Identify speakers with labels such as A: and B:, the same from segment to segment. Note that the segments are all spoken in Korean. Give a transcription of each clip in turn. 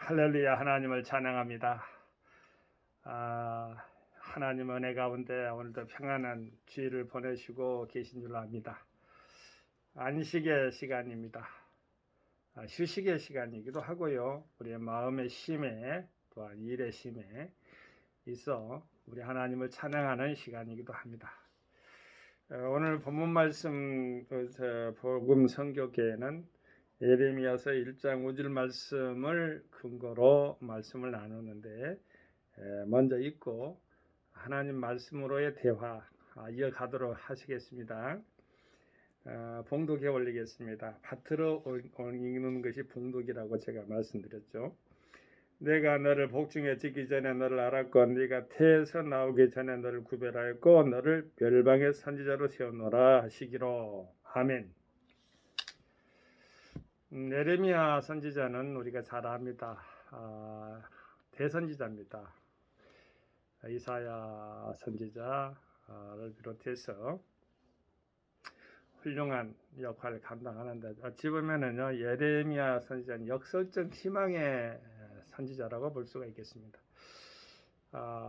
A: 할렐루야. 하나님을 찬양합니다. 하나님 은혜 가운데 오늘도 평안한 주일을 보내시고 계신 줄 압니다. 안식의 시간입니다. 휴식의 시간이기도 하고요. 우리의 마음의 쉼에 또한 일의 쉼에 있어 우리 하나님을 찬양하는 시간이기도 합니다. 오늘 본문 말씀 복음 선교계에는 예레미야서 1장 5절 말씀을 근거로 말씀을 나누는데 먼저 읽고 하나님 말씀으로의 대화 이어가도록 하시겠습니다. 봉독해 올리겠습니다. 밭으로 읽는 것이 봉독이라고 제가 말씀드렸죠. 내가 너를 복중에 짓기 전에 너를 알았고 네가 태에서 나오기 전에 너를 구별하였고 너를 멸방의 선지자로 세우노라 하시기로. 아멘. 예레미야 선지자는 우리가 잘 압니다. 대선지자입니다. 이사야 선지자를 비롯해서 훌륭한 역할을 감당하는데 어찌 보면은요, 예레미야 선지자는 역설적 희망의 선지자라고 볼 수가 있겠습니다.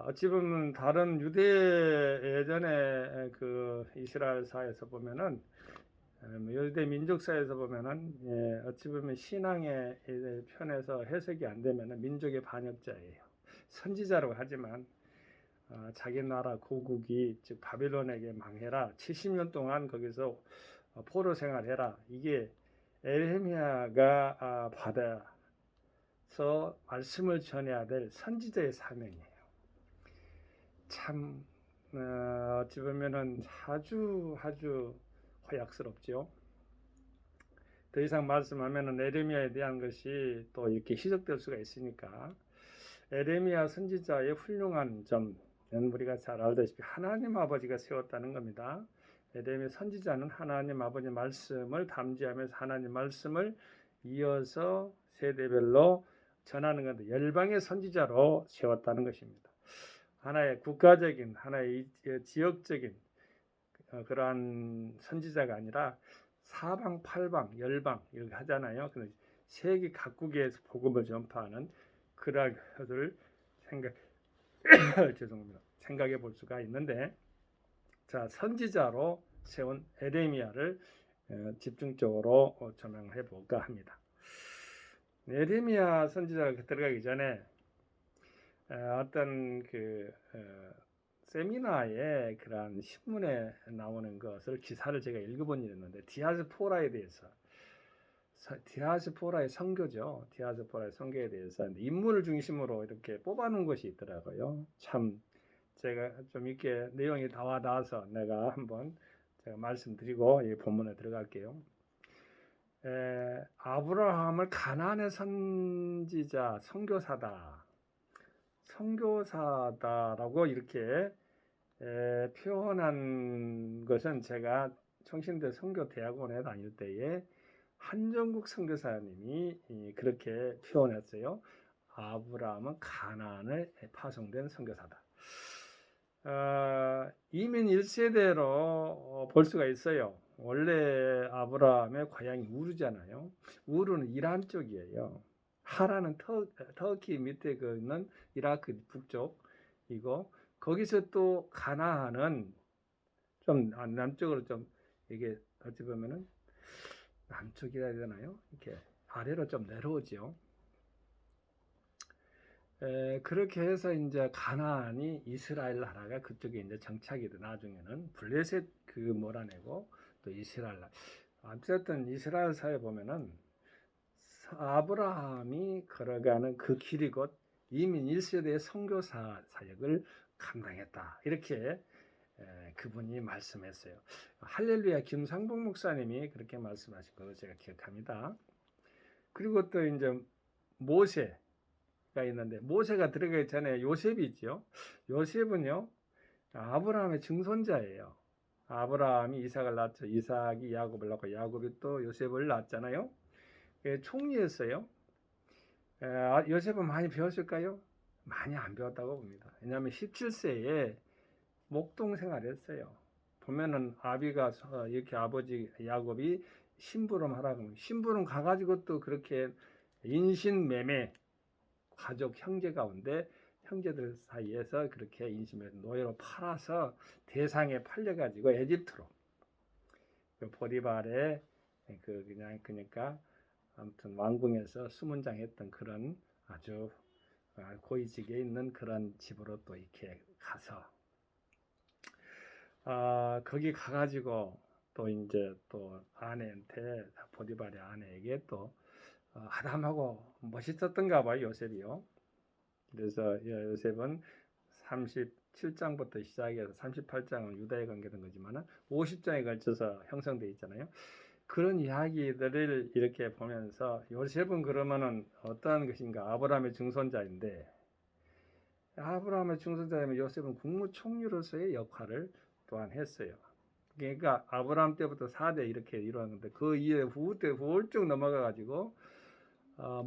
A: 어찌 보면 다른 유대 예전에 그 이스라엘사에서 보면은 유대 민족사에서 보면은 어찌 보면 신앙의 편에서 해석이 안 되면은 민족의 반역자예요. 선지자라고 하지만 자기 나라 고국이 즉 바빌론에게 망해라, 70년 동안 거기서 포로 생활해라, 이게 에레미야가 받아서 말씀을 전해야 될 선지자의 사명이에요. 참 어찌 보면은 아주 허약스럽죠. 더 이상 말씀하면은 에레미야에 대한 것이 또 이렇게 희석될 수가 있으니까 에레미야 선지자의 훌륭한 점은 우리가 잘 알다시피 하나님 아버지가 세웠다는 겁니다. 에레미야 선지자는 하나님 아버지 말씀을 담지하면서 하나님 말씀을 이어서 세대별로 전하는 건데 열방의 선지자로 세웠다는 것입니다. 하나의 국가적인, 하나의 지역적인 그러한 선지자가 아니라 사방, 팔방, 열방 이렇게 하잖아요. 세계 각국에서 복음을 전파하는 그러한 것을 생각해 볼 수가 있는데, 자, 선지자로 세운 에레미야를 집중적으로 조명해 볼까 합니다. 에레미야 선지자가 들어가기 전에 어떤 세미나에 그런 신문에 나오는 것을 기사를 제가 읽어본 일이 있는데, 디아스포라에 대해서, 디아스포라의 선교죠. 디아스포라의 선교에 대해서 인물을 중심으로 이렇게 뽑아놓은 것이 있더라고요. 참 제가 좀 이렇게 내용이 다 와닿아서 내가 한번 제가 말씀드리고 이 본문에 들어갈게요. 아브라함을 가나안의 선지자, 선교사다라고 이렇게 표현한 것은 제가 청신대 선교대학원에 다닐 때에 한정국 선교사님이 그렇게 표현했어요. 아브라함은 가나안에 파송된 선교사다. 이민 1세대로 볼 수가 있어요. 원래 아브라함의 고향이 우르잖아요. 우르는 이란 쪽이에요. 하라는 터키 밑에 있는 이라크 북쪽이고, 거기서 또 가나안은 좀 남쪽으로 좀 이게 어찌 보면은 남쪽이라 해야 되나요? 이렇게 아래로 좀 내려오죠. 그렇게 해서 이제 가나안이 이스라엘 나라가 그쪽에 이제 정착이 돼. 나중에는 블레셋 몰아내고 또 이스라엘 나라. 어쨌든 이스라엘 사회 보면은 아브라함이 걸어가는 그 길이 곧 이민 1세대의 선교사 사역을 감당했다. 이렇게 그분이 말씀했어요. 할렐루야 김상봉 목사님이 그렇게 말씀하신 걸 제가 기억합니다. 그리고 또 이제 모세가 있는데, 모세가 들어가기 전에 요셉이 있죠. 요셉은요, 아브라함의 증손자예요. 아브라함이 이삭을 낳죠. 이삭이 야곱을 낳고 야곱이 또 요셉을 낳았잖아요. 총리였어요. 요셉은 많이 배웠을까요? 많이 안 배웠다고 봅니다. 왜냐하면 17세에 목동 생활했어요. 보면은 아비가 이렇게 아버지 야곱이 심부름 하라고, 심부름 가가지고 또 그렇게 인신매매, 가족 형제 가운데 형제들 사이에서 그렇게 인심해서 노예로 팔아서 대상에 팔려가지고 에집트로 그 보디발의 그러니까 아무튼 왕궁에서 수문장했던 그런 아주 고위직에 있는 그런 집으로 또 이렇게 가서 거기 가가지고 또 이제 또 아내한테 보디발의 아내에게 또 아담하고 멋있었던가 봐요, 요셉이요. 그래서 요셉은 37장부터 시작해서 38장은 유다에 관계된 거지만은 50장에 걸쳐서 형성되어 있잖아요. 그런 이야기들을 이렇게 보면서 요셉은 그러면은 어떠한 것인가? 아브라함의 증손자인데 아브라함의 증손자이면 요셉은 국무총리로서의 역할을 또한 했어요. 그러니까 아브라함 때부터 4대 이렇게 이루었는데 그 이후에 후때 훌쩍 넘어가 가지고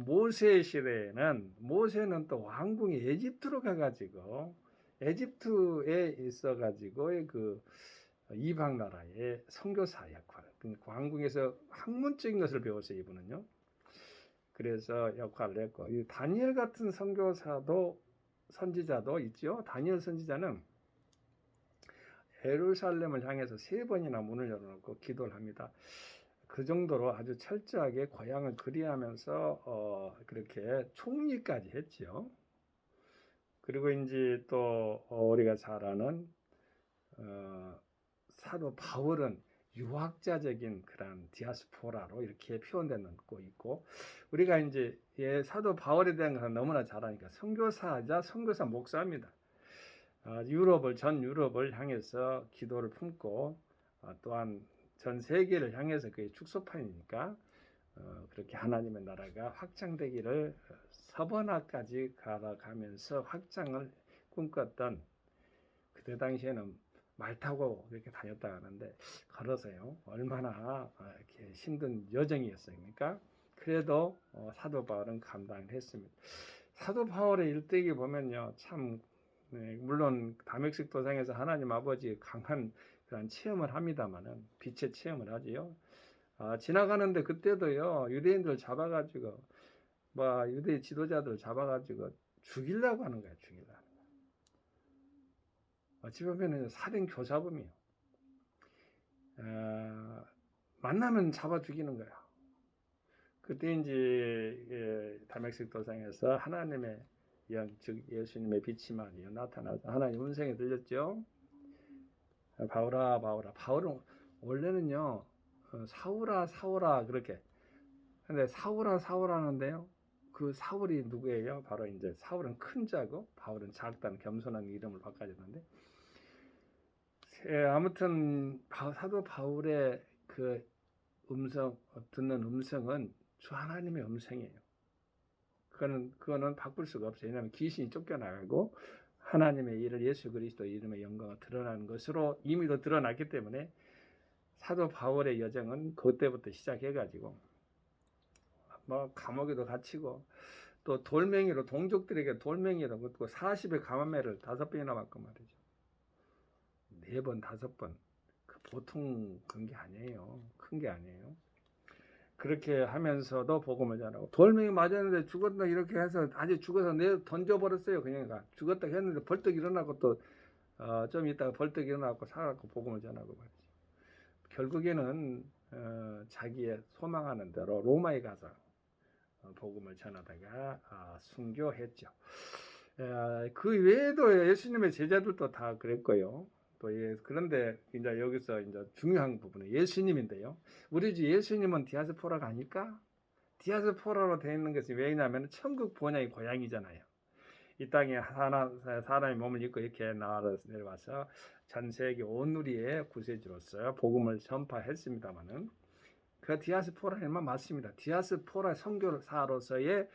A: 모세 시대에는 모세는 또 왕궁이 에집트로 가가지고 에집트에 있어가지고 그 이방 나라의 선교사 역할, 왕궁에서 학문적인 것을 배웠어요 이분은요. 그래서 역할을 했고 이 다니엘 같은 선교사도 선지자도 있죠. 다니엘 선지자는 예루살렘을 향해서 3번이나 문을 열어놓고 기도를 합니다. 그 정도로 아주 철저하게 고향을 그리하면서 그렇게 총리까지 했죠. 그리고 이제 또 우리가 잘 아는 사도 바울은 유학자적인 그런 디아스포라로 이렇게 표현되고 있고 우리가 이제 사도 바울에 대한 것은 너무나 잘 아니까 선교사자 선교사 목사입니다. 전 유럽을 향해서 기도를 품고 또한 전 세계를 향해서 그게 축소판이니까 그렇게 하나님의 나라가 확장되기를 서번화까지 가면서 확장을 꿈꿨던 그때 당시에는 말 타고 이렇게 다녔다 하는데 걸어서요 얼마나 이렇게 힘든 여정이었습니까? 그래도 사도 바울은 감당을 했습니다. 사도 바울의 일대기 보면요 참 물론 다메섹 도상에서 하나님 아버지 강한 그런 체험을 합니다만은 빛의 체험을 하지요. 지나가는데 그때도요 유대인들 잡아가지고 유대 지도자들 잡아가지고 죽이려고 하는 거예요. 죽이려고. 어찌 보면 살인 교사범이요. 만나면 잡아 죽이는 거야. 그때 이제 다메섹 도상에서 하나님의 즉 예수님의 빛이 많이 나타나서 하나님 음성이 들렸죠. 바울아 바울아. 바울은 원래는요 사울아 사울아 그렇게. 근데 사울아 사울하는데요. 그 사울이 누구예요? 바로 이제 사울은 큰 자고 바울은 작다는 겸손한 이름을 바꿔줬는데 아무튼 사도 바울의 그 듣는 음성은 주 하나님의 음성이에요. 그거는 바꿀 수가 없어요. 왜냐하면 귀신이 쫓겨나가고 하나님의 일을 예수 그리스도 이름의 영광을 드러나는 것으로 이미도 드러났기 때문에 사도 바울의 여정은 그때부터 시작해가지고 감옥에도 갇히고 또 돌멩이로 동족들에게 돌멩이로 묻고 40의 가만매를 5번이나 맞고 말이죠. 4번, 5번. 그 보통 그런 게 아니에요. 큰 게 아니에요. 그렇게 하면서도 복음을 전하고 돌멩이 맞았는데 죽었다 이렇게 해서 아주 죽어서 던져버렸어요. 그냥 죽었다 했는데 벌떡 일어나고 또 좀 있다가 벌떡 일어나고 살아갖고 복음을 전하고 말이죠. 결국에는 자기의 소망하는 대로 로마에 가서 복음을 전하다가 순교했죠. 그 외에도 예수님의 제자들도 다 그랬고요. 또 그런데 이제 여기서 이제 중요한 부분은 예수님인데요. 우리 주 예수님은 디아스포라가 아닐까? 디아스포라로 되어 있는 것이 왜냐하면 천국 본향이 고향이잖아요. 이 땅에 사람이 몸을 입고 이렇게 내려와서 전 세계 온누리의 구세주로서 복음을 전파했습니다마는 그 디아스포라만 맞습니다. 디아스포라 선교사로서의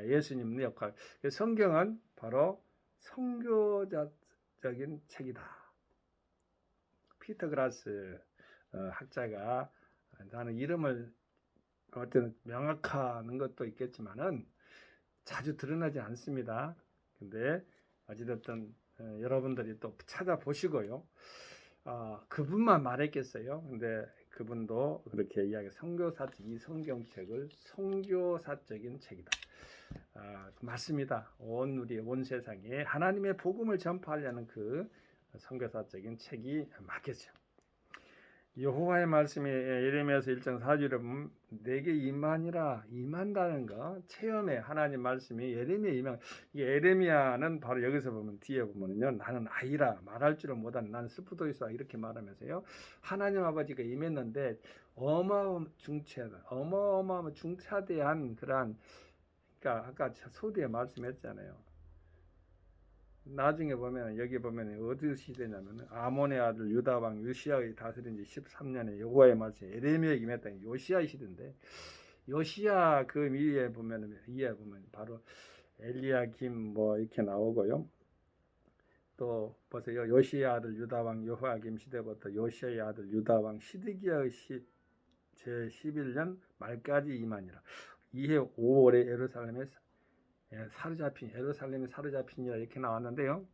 A: 예수님 역할. 성경은 바로 선교자적인 책이다. 피터 그라스 학자가 나는 이름을 어떤 명확한 것도 있겠지만은 자주 드러나지 않습니다. 근데 어찌됐든 여러분들이 또 찾아보시고요. 그분만 말했겠어요. 근데 그분도 그렇게 이야기 이 성경책을 선교사적인 책이다. 맞습니다. 온 세상에 하나님의 복음을 전파하려는 그 선교사적인 책이 맞겠죠. 여호와의 말씀이 예레미야서 1장 4절에 보면 내게 임한다는 거 체험에 하나님 말씀이 예레미야 임한. 이 예레미야는 바로 여기서 보면 뒤에 보면요, 나는 아이라 말할 줄을 못하는 나는 스푸도이사 이렇게 말하면서요, 하나님 아버지가 임했는데 어마어마한 중차대한 그러한, 그러니까 아까 소두에 말씀했잖아요. 나중에 보면 여기 보면 어디 시대냐면 아몬의 아들 유다 왕 요시야의 다스린 지 13년에 여호와의 말씀 예레미야에게 임했던 요시야 시대인데, 요시야 그 위에 보면 바로 엘리야김 뭐 이렇게 나오고요. 또 보세요. 요시야 아들 유다 왕 여호야김 시대부터 요시야의 아들 유다 왕 시드기야의 제 11년 말까지 임하니라. 이해 5월에 예루살렘에 예루살렘이 사로잡힌이라 이렇게 나왔는데요.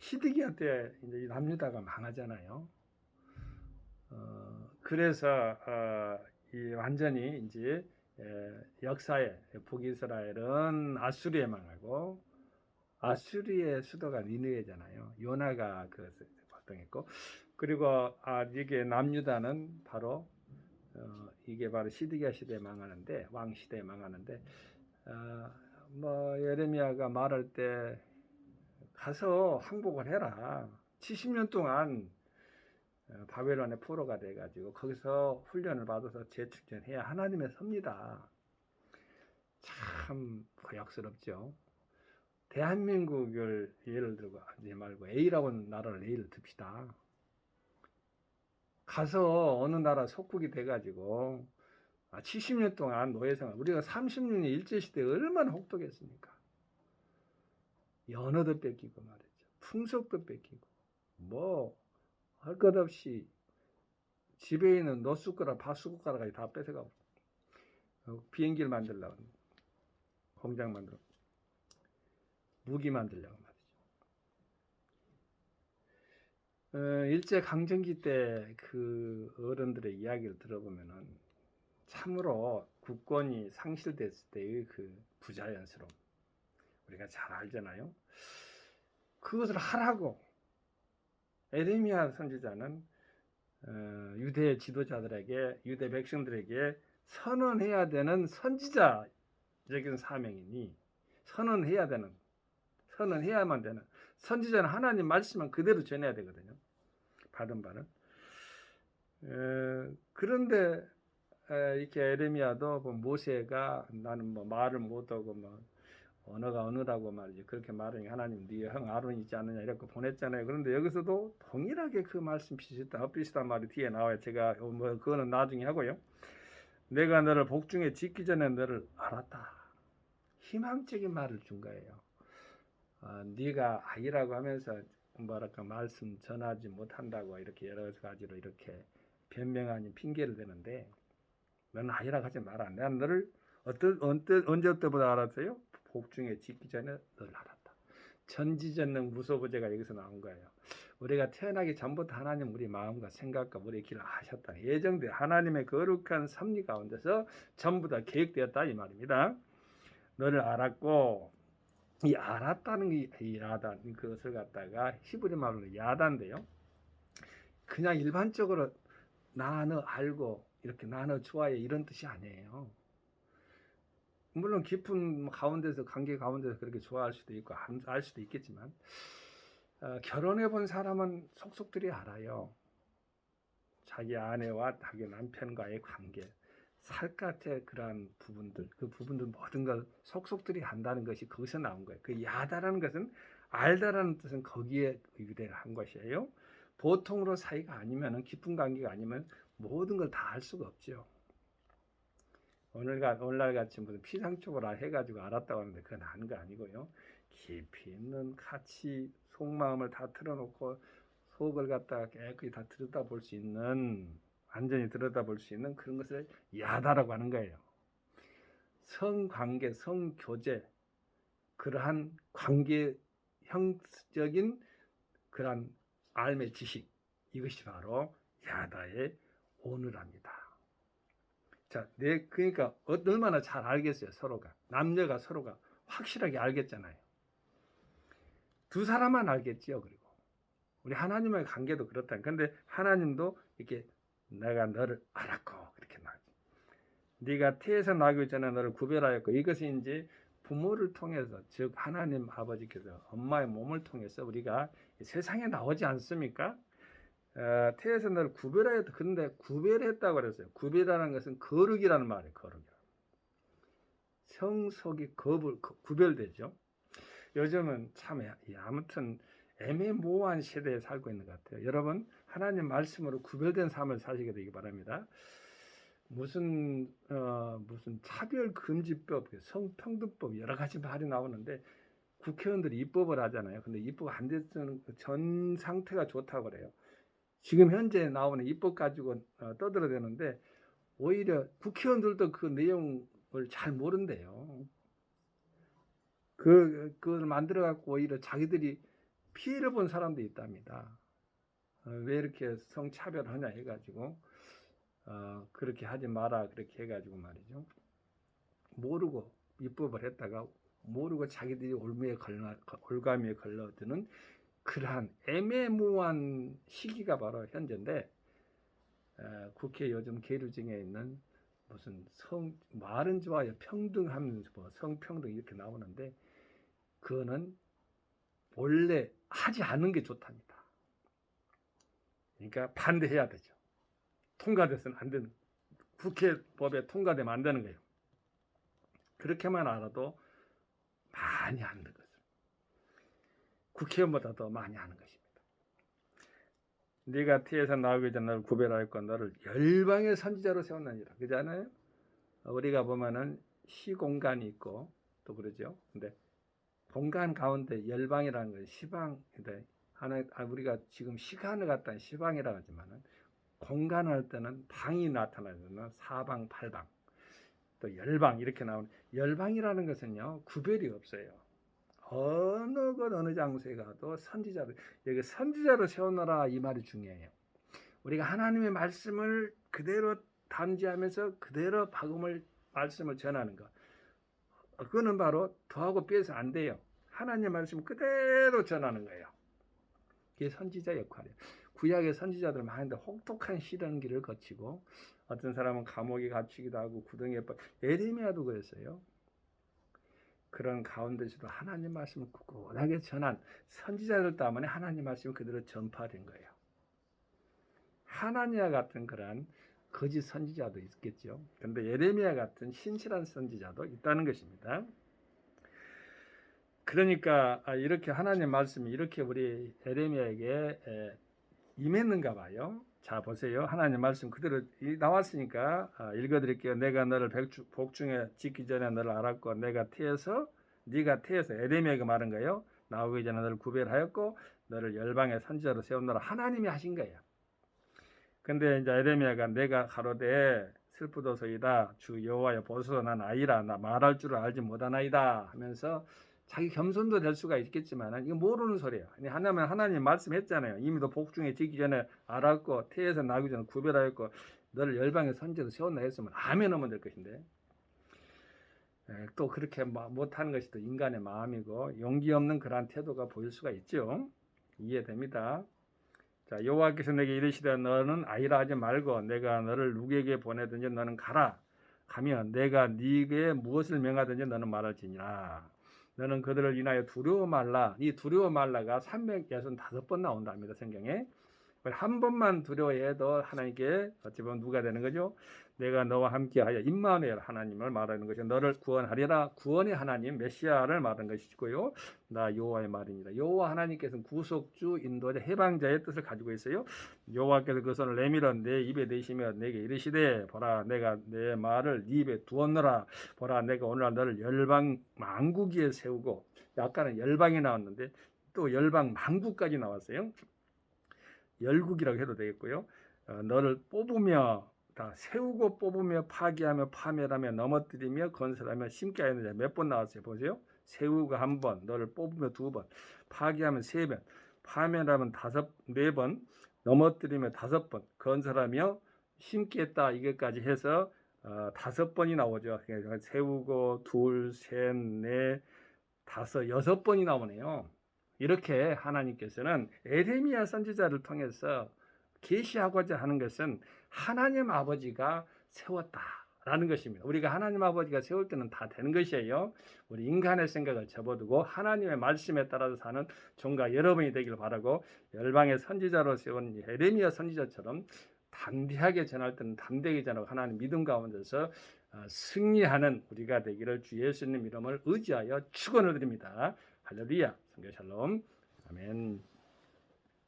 A: 시드기야 때 이제 남유다가 망하잖아요. 그래서 이 완전히 이제 역사에 북이스라엘은 아수리에 망하고, 아수리의 수도가 니느웨잖아요. 요나가 그것을 발동했고, 그리고 이게 남유다는 바로 이게 바로 시드기야 시대에 망하는데, 왕 시대에 망하는데, 뭐 예레미야가 말할 때 가서 항복을 해라. 70년 동안 바벨론의 포로가 돼가지고 거기서 훈련을 받아서 재충전해야 하나님의 섭니다. 참 고약스럽죠. 대한민국을 예를 들고 하지 말고 A라고 하는 나라를 예를 듭시다. 가서 어느 나라 속국이 돼가지고 70년 동안 노예생활, 우리가 30년의 일제시대에 얼마나 혹독했습니까? 연어도 뺏기고 말이죠. 풍속도 뺏기고, 뭐 할 것 없이 집에 있는 노숙가락, 밥숟가락까지 다 뺏어가고, 비행기를 만들려고, 공장 만들고, 무기 만들려고 말이죠. 일제 강점기 때 그 어른들의 이야기를 들어보면은 참으로 국권이 상실됐을 때의 그 부자연스러움, 우리가 잘 알잖아요. 그것을 하라고 예레미야 선지자는 유대 지도자들에게, 유대 백성들에게 선언해야 되는 선지자적인 사명이니, 선언해야만 되는, 선지자는 하나님 말씀만 그대로 전해야 되거든요. 받은 바는. 그런데 이렇게 예레미야도 모세가 나는 뭐 말을 못하고 뭐 언어가 언어라고 말이지, 그렇게 말하니 하나님 네 형 아론 있지 않느냐 이렇게 보냈잖아요. 그런데 여기서도 동일하게 그 말씀 비슷한 말이 뒤에 나와요. 제가 뭐 그거는 나중에 하고요. 내가 너를 복중에 짓기 전에 너를 알았다. 희망적인 말을 준 거예요. 네가 아이라고 하면서 뭐랄까 말씀 전하지 못한다고 이렇게 여러 가지로 이렇게 변명 아닌 핑계를 대는데, 너는 아이라고 하지 마라. 내가 너를 언제부터 알았어요? 복중에 짓기 전에 너를 알았다. 천지전능 무소부재가 여기서 나온 거예요. 우리가 태어나기 전부터 하나님 우리 마음과 생각과 우리의 길을 아셨다. 예정돼 하나님의 거룩한 섭리 가운데서 전부 다 계획되었다 이 말입니다. 너를 알았고, 이 알았다는 이 야단, 그것을 갖다가 히브리 말로 야단인데요. 그냥 일반적으로 나 너 알고 이렇게 나 너 좋아해 이런 뜻이 아니에요. 물론 깊은 가운데서, 관계 가운데서 그렇게 좋아할 수도 있고 알 수도 있겠지만, 결혼해 본 사람은 속속들이 알아요. 자기 아내와 자기 남편과의 관계, 살갗의 그러한 부분들, 그 부분들 모든 걸 속속들이 안다는 것이 거기서 나온 거예요. 그 야다라는 것은, 알다라는 뜻은 거기에 유래를 한 것이에요. 보통으로 사이가 아니면, 깊은 관계가 아니면 모든 걸 다 알 수가 없죠. 오늘날 같이 무슨 피상적으로 해가지고 알았다고 하는데 그건 아는 거 아니고요. 깊이 있는 가치, 속마음을 다 틀어놓고 속을 갖다가 깨끗이 다 들여다볼 수 있는, 완전히 들여다볼 수 있는 그런 것을 야다라고 하는 거예요. 성관계, 성교제, 그러한 관계 형적인 그러한 알의 지식, 이것이 바로 야다의 오늘합니다. 자, 그러니까 얼마나 잘 알겠어요, 서로가. 남녀가 서로가 확실하게 알겠잖아요. 두 사람만 알겠지요. 그리고 우리 하나님과의 관계도 그렇다. 근데 하나님도 이렇게 내가 너를 알았고 그렇게 말. 네가 태에서 나기 전에 너를 구별하였고, 이것이 이제 부모를 통해서, 즉 하나님 아버지께서 엄마의 몸을 통해서 우리가 세상에 나오지 않습니까? 태에서 너를 구별하였다. 그런데 구별했다고 그랬어요. 구별하는 것은 거룩이라는 말이에요. 거룩. 성속이 구별되죠. 요즘은 참 아무튼 애매모호한 시대에 살고 있는 것 같아요. 여러분, 하나님 말씀으로 구별된 삶을 사시게 되기 바랍니다. 무슨 차별 금지법, 성평등법 여러 가지 말이 나오는데 국회의원들이 입법을 하잖아요. 근데 입법 안 됐는 전 상태가 좋다고 그래요. 지금 현재 나오는 입법 가지고 떠들어대는데 오히려 국회의원들도 그 내용을 잘 모른대요. 그걸 만들어 갖고 오히려 자기들이 피해를 본 사람도 있답니다. 왜 이렇게 성차별하냐 해가지고 그렇게 하지 마라 그렇게 해가지고 말이죠. 모르고 입법을 했다가 모르고 자기들이 올가미에 걸려드는 그러한 애매모호한 시기가 바로 현재인데, 국회 요즘 계류 중에 있는 무슨 말은 좋아요, 평등하면 뭐 성평등 이렇게 나오는데 그거는 원래 하지 않은 게 좋답니다. 그러니까 반대해야 되죠. 통과돼서는 안 되는, 국회법에 통과되면 안 되는 거예요. 그렇게만 알아도 많이 아는 것을, 국회의원보다 더 많이 아는 것입니다. 네가 태에서 나오기 전 너를 구별하였고 너를 열방의 선지자로 세웠느니라. 그잖아요. 우리가 보면은 시공간이 있고 또 그러죠. 근데 공간 가운데 열방이라는 건 시방인데, 우리가 지금 시간을 갖다 시방이라고 하지만은 공간을 할 때는 방이 나타나잖아요. 사방, 팔방, 또 열방 이렇게 나오는, 열방이라는 것은요 구별이 없어요. 어느 것 어느 장소에 가도 선지자로, 여기 선지자로 세워놔라 이 말이 중요해요. 우리가 하나님의 말씀을 그대로 담지하면서 그대로 말씀을 전하는 것, 그거는 바로 더하고 빼서 안 돼요. 하나님의 말씀 그대로 전하는 거예요. 그게 선지자 역할이에요. 구약의 선지자들 많은데 혹독한 시련기를 거치고, 어떤 사람은 감옥에 갇히기도 하고 구덩이에 에레미야도 그랬어요. 그런 가운데서도 하나님 말씀을 꿋꿋하게 전한 선지자들 때문에 하나님 말씀이 그대로 전파된 거예요. 하나니아 같은 그런 거짓 선지자도 있겠죠. 그런데 예레미야 같은 신실한 선지자도 있다는 것입니다. 그러니까 이렇게 하나님 말씀이 이렇게 우리 예레미야에게 임했는가 봐요. 자 보세요. 하나님 말씀 그대로 나왔으니까 읽어드릴게요. 내가 너를 복중에 짓기 전에 너를 알았고 네가 태에서 예레미야가 말한 거예요. 나오기 전에 너를 구별하였고 너를 열방의 선지자로 세웠노라. 하나님이 하신 거예요. 근데 이제 예레미야가 내가 가로되 슬프도소이다 주 여호와여 보소서 난 아이라 나 말할 줄을 알지 못하나이다 하면서 자기 겸손도 될 수가 있겠지만 이거 모르는 소리야. 하나님 말씀했잖아요. 이미도 복중에 지기 전에 알았고 태에서 나기 전에 구별하였고 너를 열방의 선지자로 세웠나 했으면 아멘 하면 될 것인데, 또 그렇게 못하는 것이 또 인간의 마음이고 용기 없는 그러한 태도가 보일 수가 있죠. 이해됩니다. 자, 여호와께서 내게 이르시되 너는 아이라 하지 말고 내가 너를 누구에게 보내든지 너는 가면 내가 네게 무엇을 명하든지 너는 말할지니라. 너는 그들을 인하여 두려워 말라. 이 두려워 말라가 365번 나온답니다. 성경에. 한 번만 두려워해도 하나님께 어찌 보면 누가 되는 거죠? 내가 너와 함께하여 임마누엘 하나님을 말하는 것이 너를 구원하리라. 구원의 하나님 메시아를 말하는 것이고요. 나 여호와의 말입니다. 여호와 하나님께서는 구속주, 인도자, 해방자의 뜻을 가지고 있어요. 여호와께서 그 손을 내밀어 내 입에 대시며 내게 이르시되 보라 내가 내 말을 네 입에 두었노라. 보라 내가 오늘날 너를 열방 만국 위에 세우고, 아까는 열방이 나왔는데 또 열방 만국까지 나왔어요. 열국이라고 해도 되겠고요. 너를 뽑으며 다 세우고 뽑으며 파괴하며 파멸하며 넘어뜨리며 건설하며 심게 하는 자 몇 번 나왔어요. 보세요. 세우고 한 번, 너를 뽑으며 두 번, 파괴하면 세 번, 파멸하면 네 번, 넘어뜨리며 5번, 건설하며 심게 했다 이것까지 해서 다섯 번이 나오죠. 그러니까 세우고 둘, 셋, 넷, 다섯, 여섯 번이 나오네요. 이렇게 하나님께서는 에레미야 선지자를 통해서 계시하고자 하는 것은 하나님 아버지가 세웠다라는 것입니다. 우리가 하나님 아버지가 세울 때는 다 되는 것이에요. 우리 인간의 생각을 접어두고 하나님의 말씀에 따라서 사는 종과 여러분이 되기를 바라고, 열방의 선지자로 세운 에레미야 선지자처럼 담대하게 전할 때는 담대하게 전하고 하나님 믿음 가운데서 승리하는 우리가 되기를 주 예수님 이름을 의지하여 축원을 드립니다. 할렐루야. 성교 샬롬. 아멘.